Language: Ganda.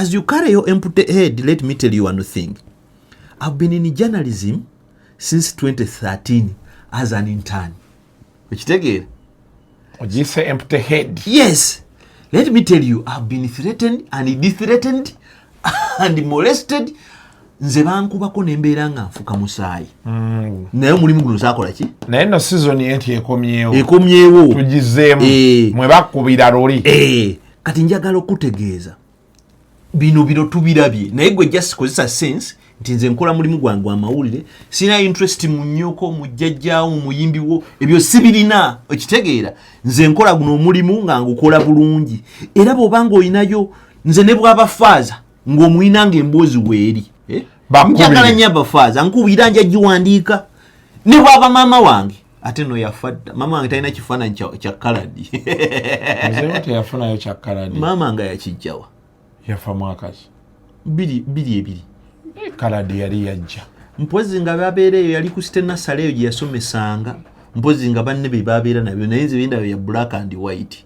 As you carry your empty head, let me tell you one thing. I've been in journalism since 2013 as an intern. Which take it? You say empty head? Yes. Let me tell you, I've been threatened and de-threatened and molested. Nze bankubako nembeera nga nfuka musaayi. Naye omulimu guno saakola ki? Naye no season enti ekomyewo. Ekomyewo. Tugizeemu. Mwe bakubira loli. Kati njagala okutegeeza. Bino tubirabye. Naye gwe just kozesa sense nti nze nkola mulimu gwange gwa mawulire. Sina interest mu nnyoko, mu jjajjaawo, mu muyimbiwo. Ebyo sibirina. Okitegeera. Nze nkola guno omulimu nga ngukola bulungi. Era bw'obanga oyinayo nze ne bw'aba faaza ng'omuyinanga emboozi weeri. Njagala nnyo abafaaza nkubira nja giwandiika. Ne bw'aba maama wange. Ate no yafadda. Maama wange talina kifaananyi kya kaladi. Nze teyafunayo kya kaladi. Maama nga yakijjawa. Yafa mwaka ki? Biri. Kaladi yali yajja. Mpozi nga babeereyo yali ku site nasale eyo gye yasomesanga. Mpozi nga banne be babeera nabyo naye nze binda ya black and white.